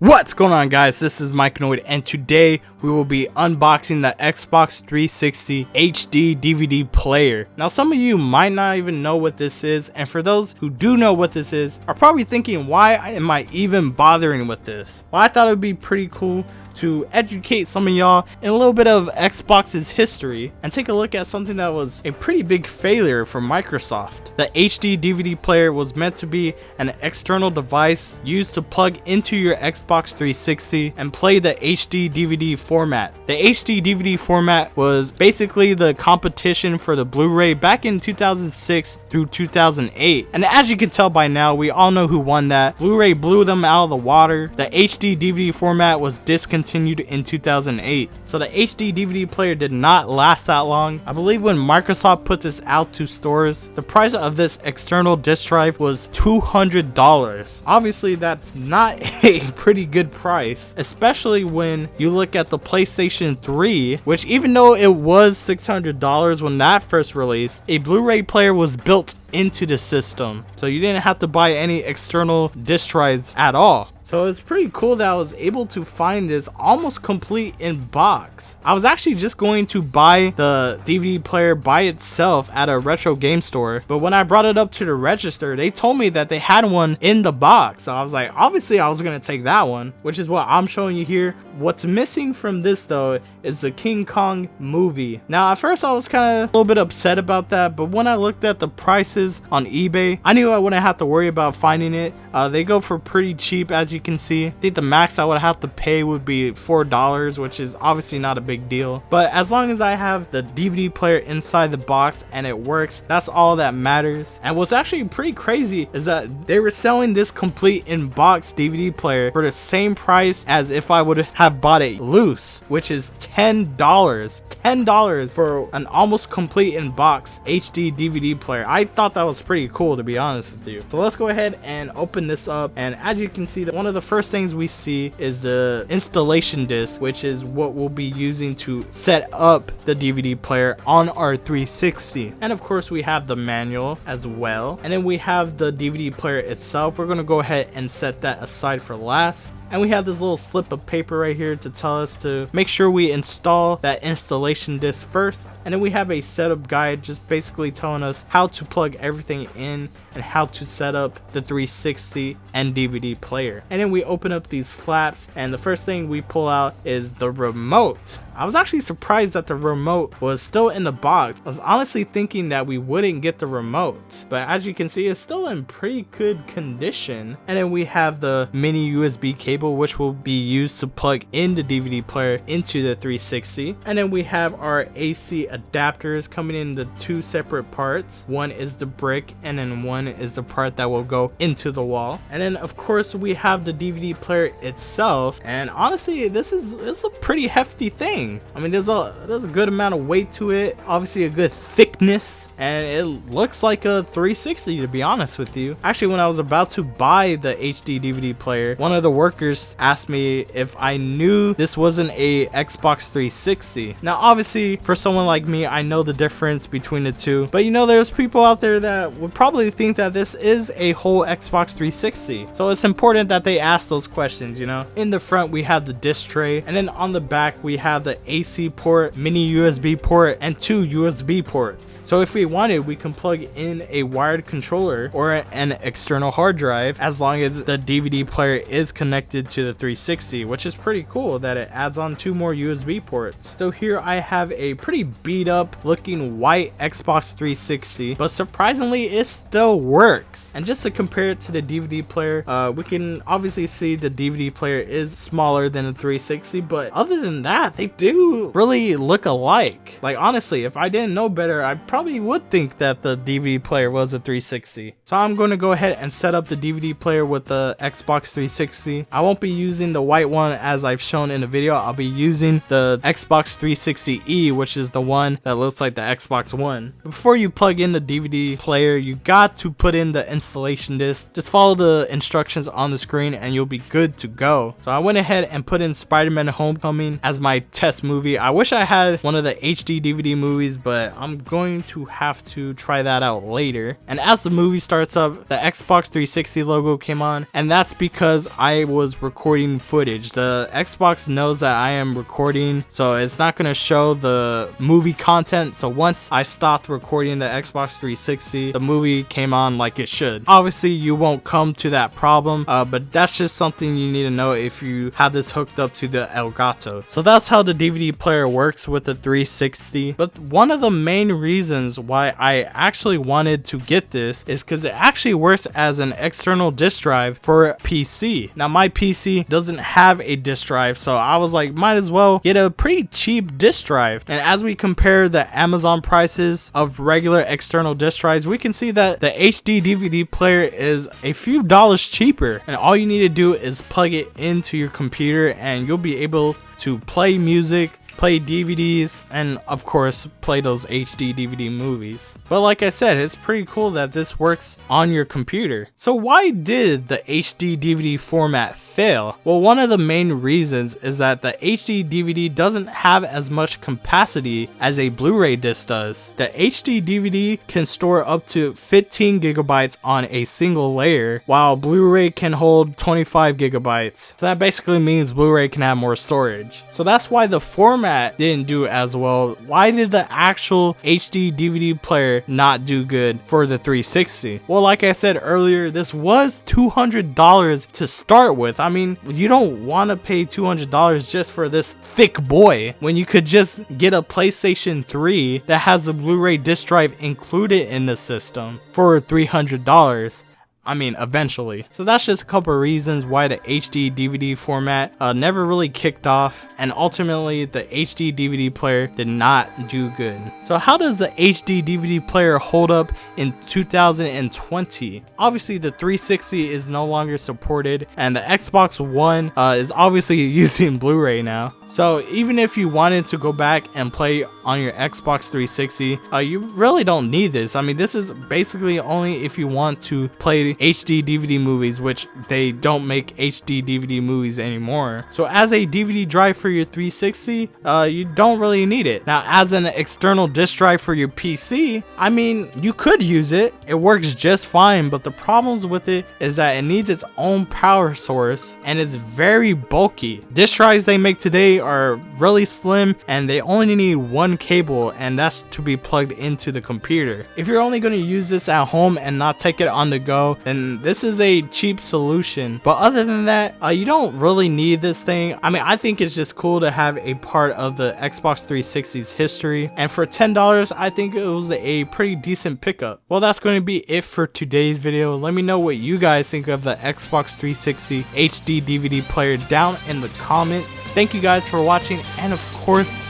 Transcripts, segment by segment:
What's going on, guys? This is Mikeinoid, and today we will be unboxing the Xbox 360 HD DVD player. Now, some of you might not even know what this is, and for those who do know what this is, are probably thinking, why am I even bothering with this? Well, I thought it would be pretty cool to educate some of y'all in a little bit of Xbox's history and take a look at something that was a pretty big failure for Microsoft. The HD DVD player was meant to be an external device used to plug into your Xbox 360 and play the HD DVD format. The HD DVD format was basically the competition for the Blu-ray back in 2006 through 2008, and as you can tell by now, we all know who won that. Blu-ray blew them out of the water. The HD DVD format was discontinued in 2008, so the HD DVD player did not last that long. I believe when Microsoft put this out to stores, the price of this external disk drive was $200. Obviously, that's not a pretty good price, especially when you look at the PlayStation 3, which even though it was $600 when that first released, a Blu-ray player was built into the system, so you didn't have to buy any external disk drives at all. So it's pretty cool that I was able to find this almost complete in box. I was actually just going to buy the DVD player by itself at a retro game store, but when I brought it up to the register, they told me that they had one in the box. So I was like, obviously I was gonna take that one, which is what I'm showing you here. What's missing from this though is the King Kong movie. Now at first I was kind of a little bit upset about that, but when I looked at the prices on eBay, I knew I wouldn't have to worry about finding it. They go for pretty cheap, as you can see. I think the max I would have to pay would be $4, which is obviously not a big deal, but as long as I have the DVD player inside the box and it works, that's all that matters. And what's actually pretty crazy is that they were selling this complete in box DVD player for the same price as if I would have bought it loose, which is $10 for an almost complete in box HD DVD player. I thought that was pretty cool, to be honest with you. So let's go ahead and open this up, and as you can see, that one of the first things we see is the installation disc, which is what we'll be using to set up the DVD player on our 360. And of course we have the manual as well, and then we have the DVD player itself. We're going to go ahead and set that aside for last, and we have this little slip of paper right here to tell us to make sure we install that installation disc first, and then we have a setup guide just basically telling us how to plug everything in and how to set up the 360 and DVD player. And then we open up these flaps, and the first thing we pull out is the remote. I was actually surprised that the remote was still in the box. I was honestly thinking that we wouldn't get the remote, but as you can see, it's still in pretty good condition. And then we have the mini USB cable, which will be used to plug in the DVD player into the 360. And then we have our AC adapters coming in the two separate parts. One is the brick, and then one is the part that will go into the wall. And then of course we have the DVD player itself, and honestly it's a pretty hefty thing. I mean, there's a good amount of weight to it, obviously a good thickness, and it looks like a 360, to be honest with you. Actually, when I was about to buy the HD DVD player, one of the workers asked me if I knew this wasn't a Xbox 360. Now obviously for someone like me, I know the difference between the two, but you know, there's people out there that would probably think that this is a whole Xbox 360, so it's important that they ask those questions, you know. In the front we have the disc tray, and then on the back we have the AC port, mini USB port, and two USB ports. So if we wanted, we can plug in a wired controller or an external hard drive, as long as the DVD player is connected to the 360, which is pretty cool that it adds on two more USB ports. So here I have a pretty beat up looking white Xbox 360, but surprisingly it still works. And just to compare it to the DVD player, we can obviously see the DVD player is smaller than the 360, but other than that, they do really look alike. Like honestly, if I didn't know better, I probably would think that the DVD player was a 360. So I'm going to go ahead and set up the DVD player with the Xbox 360. I won't be using the white one as I've shown in the video. I'll be using the Xbox 360E, which is the one that looks like the Xbox One. Before you plug in the DVD player, you got to put in the installation disc. Just follow the instructions on the screen and you'll be good to go. So I went ahead and put in Spider-Man Homecoming as my test best movie. I wish I had one of the HD DVD movies, but I'm going to have to try that out later. And as the movie starts up, the Xbox 360 logo came on, and that's because I was recording footage. The Xbox knows that I am recording, so it's not going to show the movie content. So once I stopped recording the Xbox 360, the movie came on like it should. Obviously you won't come to that problem, but that's just something you need to know if you have this hooked up to the Elgato. So that's how the DVD player works with the 360. But one of the main reasons why I actually wanted to get this is because it actually works as an external disk drive for PC. Now my PC doesn't have a disk drive, so I was like, might as well get a pretty cheap disk drive. And as we compare the Amazon prices of regular external disk drives, we can see that the HD DVD player is a few dollars cheaper, and all you need to do is plug it into your computer and you'll be able to play music, play DVDs, and of course play those HD DVD movies. But like I said, it's pretty cool that this works on your computer. So why did the HD DVD format fail? Well, one of the main reasons is that the HD DVD doesn't have as much capacity as a Blu-ray disc does. The HD DVD can store up to 15 gigabytes on a single layer, while Blu-ray can hold 25 gigabytes. So that basically means Blu-ray can have more storage. So that's why the format didn't do as well. Why did the actual HD DVD player not do good for the 360? Well, like I said earlier, this was $200 to start with. I mean, you don't want to pay $200 just for this thick boy when you could just get a PlayStation 3 that has a Blu-ray disc drive included in the system for $300. I mean, eventually. So that's just a couple of reasons why the HD DVD format never really kicked off, and ultimately the HD DVD player did not do good. So how does the HD DVD player hold up in 2020? Obviously the 360 is no longer supported, and the Xbox One is obviously using Blu-ray now. So even if you wanted to go back and play on your Xbox 360, you really don't need this. I mean, this is basically only if you want to play HD DVD movies, which they don't make HD DVD movies anymore. So as a DVD drive for your 360, you don't really need it. Now as an external disk drive for your PC, I mean, you could use it. It works just fine, but the problems with it is that it needs its own power source and it's very bulky. Disk drives they make today are really slim and they only need one cable, and that's to be plugged into the computer. If you're only going to use this at home and not take it on the go, then this is a cheap solution. But other than that, you don't really need this thing. I mean, I think it's just cool to have a part of the Xbox 360's history, and for $10 I think it was a pretty decent pickup. Well, that's going to be it for today's video. Let me know what you guys think of the Xbox 360 HD DVD player down in the comments. Thank you guys for watching, and of course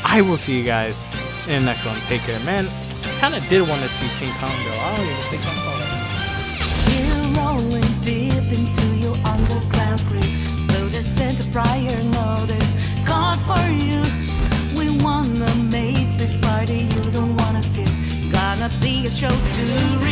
I will see you guys in the next one. Take care, man. I kind of did want to see King Kong though. I don't even think I saw that. We're rolling deep into your underground creek. Though the center prior notice called for you. We wanna make this party you don't wanna skip. Gonna be a show to